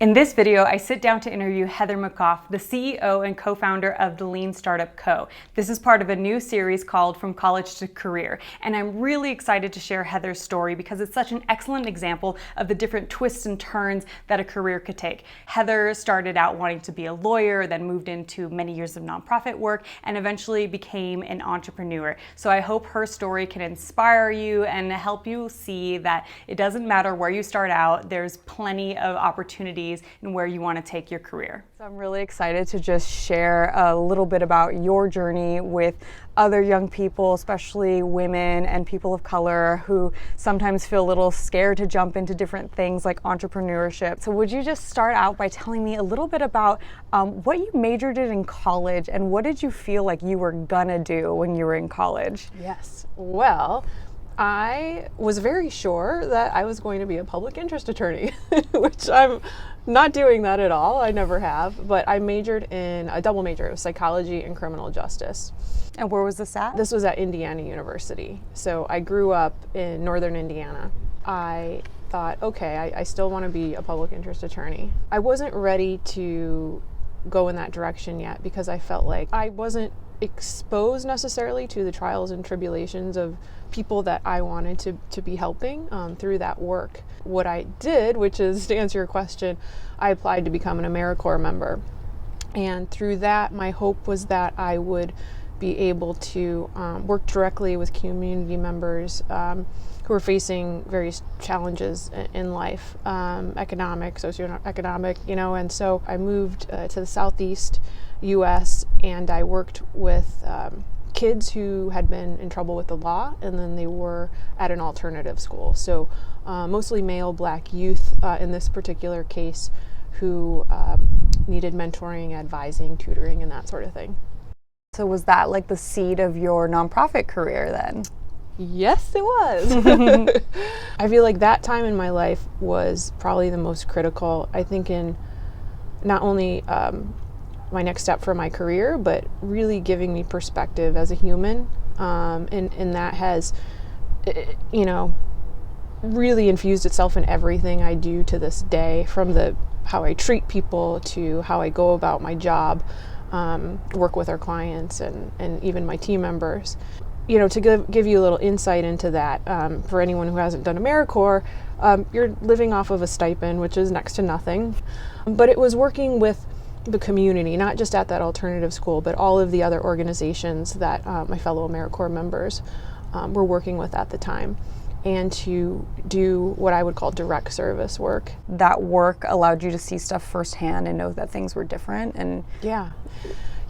In this video, I sit down to interview Heather McGough, the CEO and co-founder of the Lean Startup Co. This is part of a new series called From College to Career, and I'm really excited to share Heather's story because it's such an excellent example of the different twists and turns that a career could take. Heather started out wanting to be a lawyer, then moved into many years of nonprofit work, and eventually became an entrepreneur. So I hope her story can inspire you and help you see that it doesn't matter where you start out, there's plenty of opportunities and where you want to take your career. So I'm really excited to just share a little bit about your journey with other young people, especially women and people of color who sometimes feel a little scared to jump into different things like entrepreneurship. So would you just start out by telling me a little bit about what you majored in college and what did you feel like you were gonna do when you were in college? Yes, well, I was very sure that I was going to be a public interest attorney, which I'm not doing that at all. I never have, but I majored in a double major. It was psychology and criminal justice. And where was this at? This was at Indiana University. So I grew up in northern Indiana. I thought, okay, I still want to be a public interest attorney. I wasn't ready to go in that direction yet because I felt like I wasn't exposed necessarily to the trials and tribulations of people that I wanted to be helping through that work. What I did, which is to answer your question, I applied to become an AmeriCorps member. And through that, my hope was that I would be able to work directly with community members who are facing various challenges in life, economic, socioeconomic, and so I moved to the Southeast US and I worked with kids who had been in trouble with the law and then they were at an alternative school. So mostly male Black youth in this particular case who needed mentoring, advising, tutoring, and that sort of thing. So was that like the seed of your nonprofit career then? Yes, it was. I feel like that time in my life was probably the most critical, I think, in not only my next step for my career, but really giving me perspective as a human. And that has, really infused itself in everything I do to this day, from how I treat people to how I go about my job, work with our clients and even my team members. To give you a little insight into that, for anyone who hasn't done AmeriCorps, you're living off of a stipend, which is next to nothing. But it was working with the community, not just at that alternative school, but all of the other organizations that my fellow AmeriCorps members were working with at the time, and to do what I would call direct service work. That work allowed you to see stuff firsthand and know that things were different. And yeah,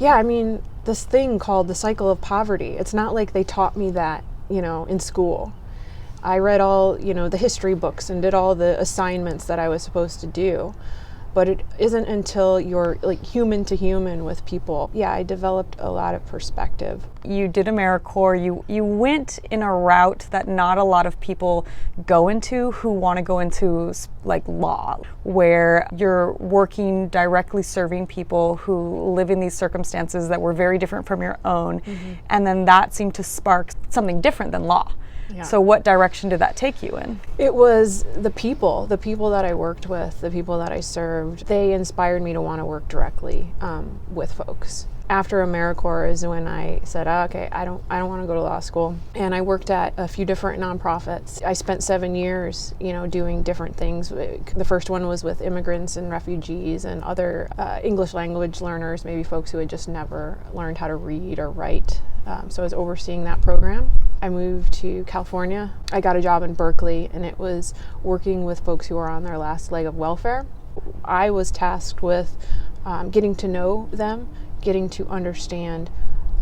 I mean, this thing called the cycle of poverty, it's not like they taught me that, in school. I read all, the history books and did all the assignments that I was supposed to do. But it isn't until you're like human to human with people. Yeah, I developed a lot of perspective. You did AmeriCorps. You went in a route that not a lot of people go into who want to go into like law, where you're working directly serving people who live in these circumstances that were very different from your own. Mm-hmm. And then that seemed to spark something different than law. Yeah. So what direction did that take you in? It was the people that I worked with, the people that I served. They inspired me to want to work directly with folks. After AmeriCorps is when I said, okay, I don't want to go to law school. And I worked at a few different nonprofits. I spent 7 years, doing different things. The first one was with immigrants and refugees and other English language learners, maybe folks who had just never learned how to read or write. So I was overseeing that program. I moved to California. I got a job in Berkeley, and it was working with folks who are on their last leg of welfare. I was tasked with getting to know them, getting to understand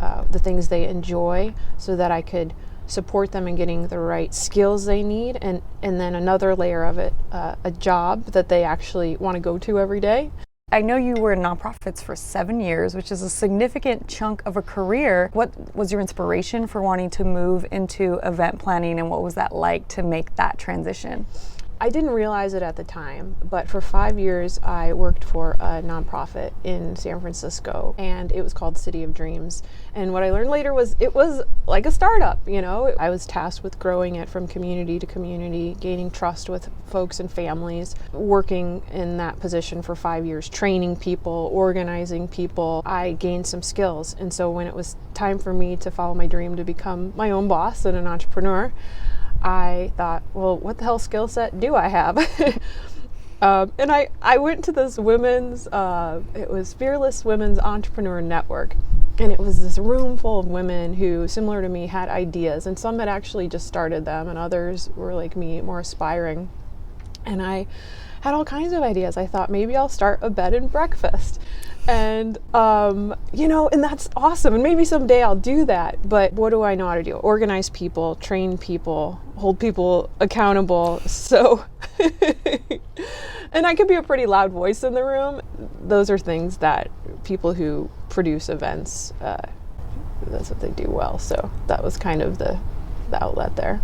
the things they enjoy so that I could support them in getting the right skills they need, and then another layer of it, a job that they actually want to go to every day. I know you were in nonprofits for 7 years, which is a significant chunk of a career. What was your inspiration for wanting to move into event planning, and what was that like to make that transition? I didn't realize it at the time, but for 5 years I worked for a nonprofit in San Francisco, and it was called City of Dreams. And what I learned later was it was like a startup, you know. I was tasked with growing it from community to community, gaining trust with folks and families, working in that position for 5 years, training people, organizing people. I gained some skills. And so when it was time for me to follow my dream to become my own boss and an entrepreneur, I thought, well, what the hell skill set do I have? And I went to this women's, it was Fearless Women's Entrepreneur Network. And it was this room full of women who, similar to me, had ideas. And some had actually just started them, and others were like me, more aspiring. And I had all kinds of ideas. I thought maybe I'll start a bed and breakfast. And, you know, and that's awesome. And maybe someday I'll do that. But what do I know how to do? Organize people, train people, hold people accountable. So, and I could be a pretty loud voice in the room. Those are things that people who produce events, that's what they do well. So that was kind of the outlet there.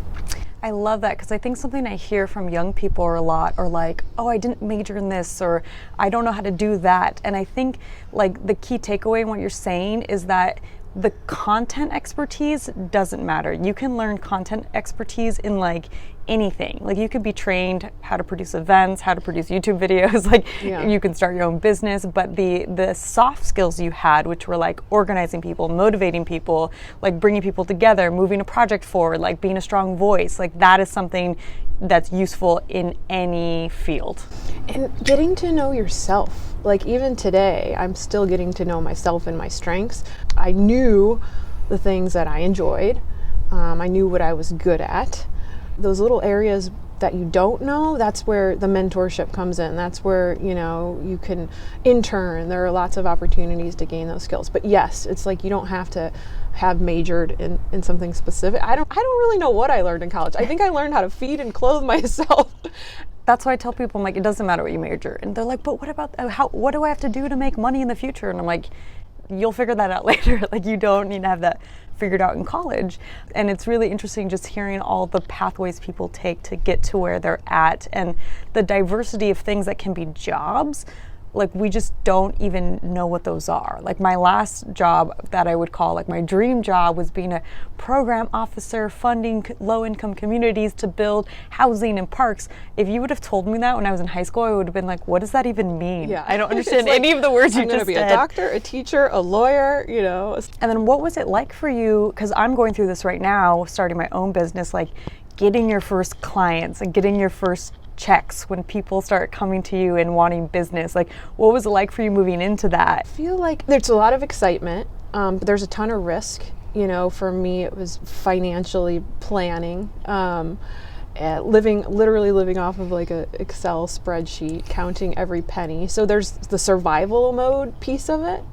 I love that, because I think something I hear from young people a lot are like, oh, I didn't major in this, or I don't know how to do that. And I think like the key takeaway in what you're saying is that the content expertise doesn't matter. You can learn content expertise in like anything. Like you could be trained how to produce events, how to produce YouTube videos, like you can start your own business, but the soft skills you had, which were like organizing people, motivating people, like bringing people together, moving a project forward, like being a strong voice, like that is something that's useful in any field. And getting to know yourself. Like even today, I'm still getting to know myself and my strengths. I knew the things that I enjoyed. I knew what I was good at. Those little areas that you don't know, that's where the mentorship comes in. That's where, you know, you can intern. There are lots of opportunities to gain those skills. But yes, it's like you don't have to have majored in something specific. I don't really know what I learned in college. I think I learned how to feed and clothe myself. That's why I tell people, I'm like, it doesn't matter what you major. And they're like, but what about, what do I have to do to make money in the future? And I'm like, you'll figure that out later. Like you don't need to have that figured out in college. And it's really interesting just hearing all the pathways people take to get to where they're at, and the diversity of things that can be jobs. Like we just don't even know what those are. Like my last job that I would call like my dream job was being a program officer funding low-income communities to build housing and parks. If you would have told me that when I was in high school, I would have been like, what does that even mean? Yeah. I don't understand like, any of the words you just said. I'm going to be a doctor, a teacher, a lawyer, you know. And then what was it like for you? Because I'm going through this right now, starting my own business, like getting your first clients and getting your first checks when people start coming to you and wanting business. Like what was it like for you moving into that? I feel like there's a lot of excitement, but there's a ton of risk. You know, for me it was financially planning, literally living off of like a Excel spreadsheet, counting every penny. So there's the survival mode piece of it.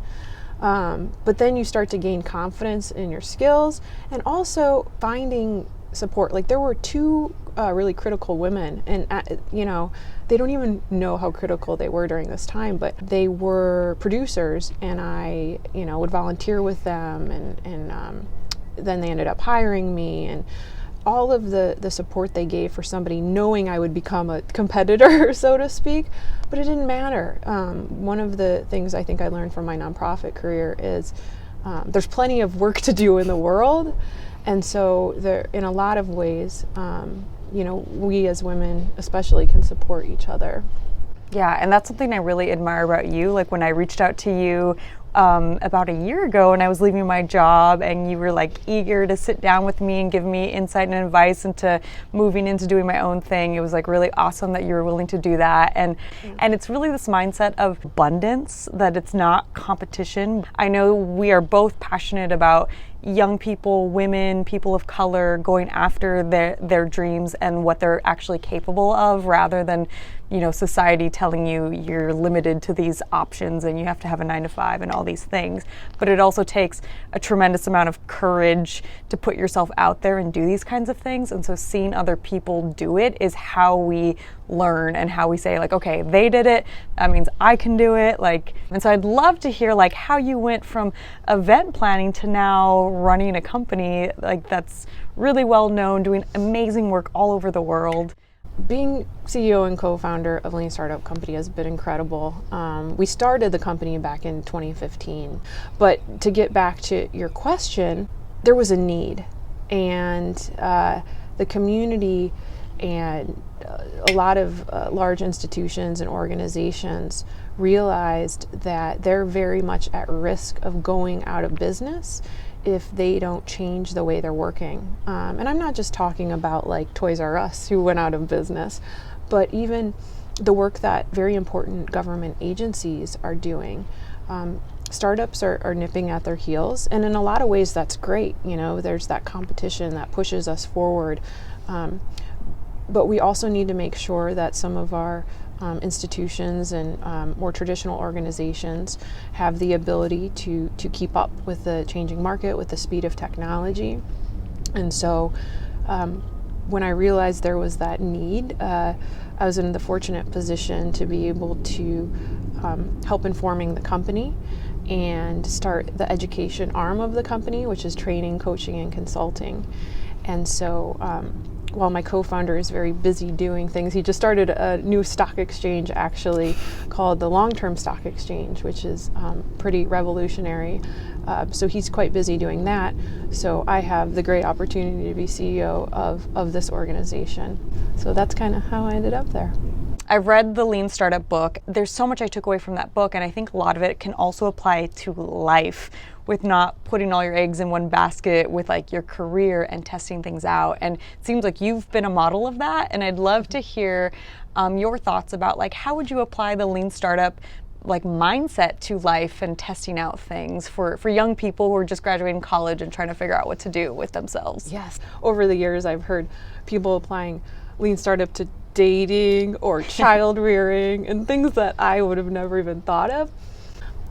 But then you start to gain confidence in your skills and also finding support. Like there were two really critical women, and you know, they don't even know how critical they were during this time, but they were producers, and I, you know, would volunteer with them, and then they ended up hiring me, and all of the support they gave for somebody knowing I would become a competitor, so to speak, but it didn't matter. One of the things I think I learned from my nonprofit career is there's plenty of work to do in the world. And so there, in a lot of ways, you know, we as women especially can support each other. Yeah, and that's something I really admire about you. Like when I reached out to you about a year ago and I was leaving my job, and you were like eager to sit down with me and give me insight and advice into moving into doing my own thing. It was like really awesome that you were willing to do that. And it's really this mindset of abundance, that it's not competition. I know we are both passionate about young people, women, people of color going after their dreams and what they're actually capable of, rather than, you know, society telling you you're limited to these options and you have to have a 9-to-5 and all these things. But it also takes a tremendous amount of courage to put yourself out there and do these kinds of things. And so seeing other people do it is how we learn and how we say like, okay, they did it, that means I can do it. Like, and so I'd love to hear like how you went from event planning to now running a company like that's really well known, doing amazing work all over the world. being CEO and co-founder of Lean Startup Company has been incredible. We started the company back in 2015, but to get back to your question, there was a need, and the community and a lot of large institutions and organizations realized that they're very much at risk of going out of business if they don't change the way they're working. And I'm not just talking about like Toys R Us, who went out of business, but even the work that very important government agencies are doing. Startups are nipping at their heels, and in a lot of ways that's great. You know, there's that competition that pushes us forward. But we also need to make sure that some of our institutions and more traditional organizations have the ability to keep up with the changing market, with the speed of technology. And so when I realized there was that need, I was in the fortunate position to be able to help informing the company and start the education arm of the company, which is training, coaching, and consulting. And so while my co-founder is very busy doing things, he just started a new stock exchange actually called the Long-Term Stock Exchange, which is pretty revolutionary. So he's quite busy doing that. So I have the great opportunity to be CEO of this organization. So that's kind of how I ended up there. I've read the Lean Startup book. There's so much I took away from that book, and I think a lot of it can also apply to life, with not putting all your eggs in one basket with like your career and testing things out. And it seems like you've been a model of that, and I'd love to hear your thoughts about like how would you apply the Lean Startup like mindset to life and testing out things for young people who are just graduating college and trying to figure out what to do with themselves. Yes. Over the years, I've heard people applying Lean Startup to dating or child rearing and things that I would have never even thought of.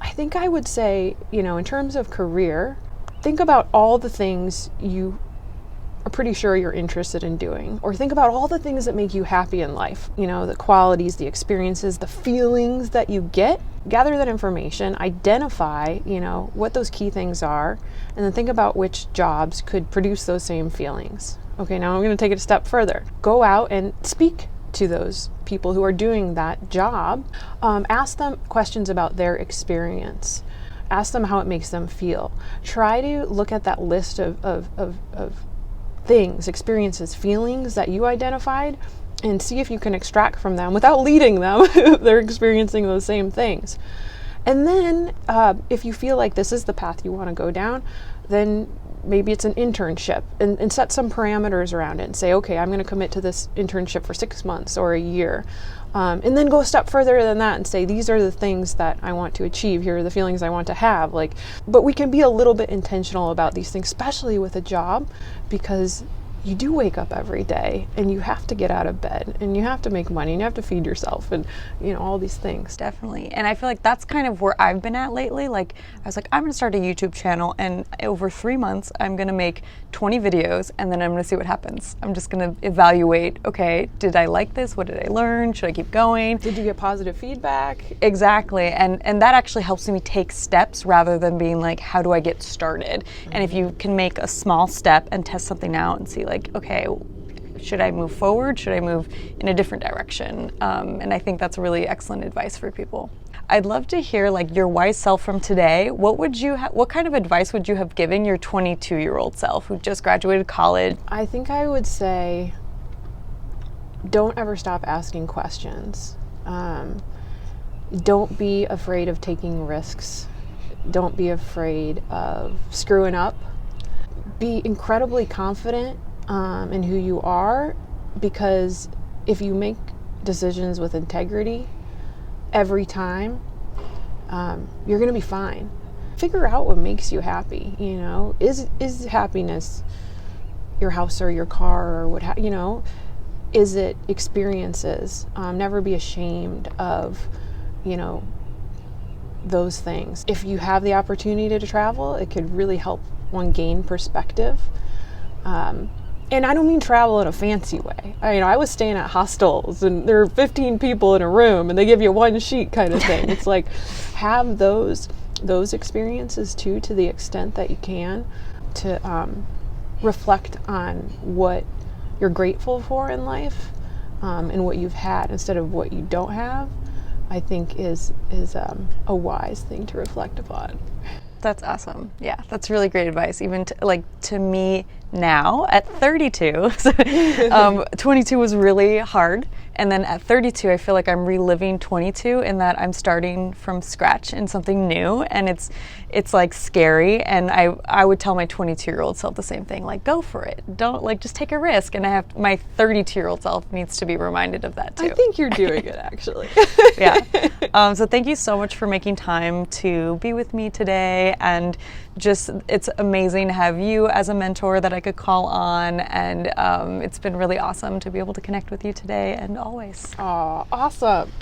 I think I would say, you know, in terms of career, think about all the things you are pretty sure you're interested in doing, or think about all the things that make you happy in life, you know, the qualities, the experiences, the feelings that you get. Gather that information, identify, you know, what those key things are, and then think about which jobs could produce those same feelings. Okay, now I'm going to take it a step further. Go out and speak to those people who are doing that job. Ask them questions about their experience. Ask them how it makes them feel. Try to look at that list of things, experiences, feelings that you identified, and see if you can extract from them without leading them if they're experiencing those same things. And then if you feel like this is the path you want to go down, then maybe it's an internship, and set some parameters around it and say, okay, I'm going to commit to this internship for 6 months or a year. And then go a step further than that and say, these are the things that I want to achieve. Here are the feelings I want to have. But we can be a little bit intentional about these things, especially with a job, because you do wake up every day and you have to get out of bed and you have to make money and you have to feed yourself and, you know, all these things. Definitely. And I feel like that's kind of where I've been at lately. Like, I was like, I'm going to start a YouTube channel, and over 3 months, I'm going to make 20 videos, and then I'm going to see what happens. I'm just going to evaluate, okay, did I like this? What did I learn? Should I keep going? Did you get positive feedback? Exactly. And that actually helps me take steps rather than being like, how do I get started? Mm-hmm. And if you can make a small step and test something out and see like, okay, should I move forward? Should I move in a different direction? And I think that's really excellent advice for people. I'd love to hear like your wise self from today. What kind of advice would you have given your 22-year-old self who just graduated college? I think I would say, don't ever stop asking questions. Don't be afraid of taking risks. Don't be afraid of screwing up. Be incredibly confident in who you are, because if you make decisions with integrity every time, you're going to be fine. Figure out what makes you happy. You know, is happiness your house or your car or what? You know, is it experiences? Never be ashamed of, you know, those things. If you have the opportunity to travel, it could really help one gain perspective. And I don't mean travel in a fancy way. I was staying at hostels and there are 15 people in a room and they give you one sheet kind of thing. It's like, have those experiences too, to the extent that you can, to reflect on what you're grateful for in life, and what you've had instead of what you don't have, I think is a wise thing to reflect upon. That's awesome. Yeah, that's really great advice. Even to me now at 32, 22 was really hard. And then at 32, I feel like I'm reliving 22 in that I'm starting from scratch in something new, and it's like scary. And I would tell my 22-year-old self the same thing, like, go for it. Don't just take a risk. And my 32-year-old self needs to be reminded of that too. I think you're doing it actually. Yeah. So thank you so much for making time to be with me today, and just it's amazing to have you as a mentor that I could call on, and it's been really awesome to be able to connect with you today and always. Aw, awesome.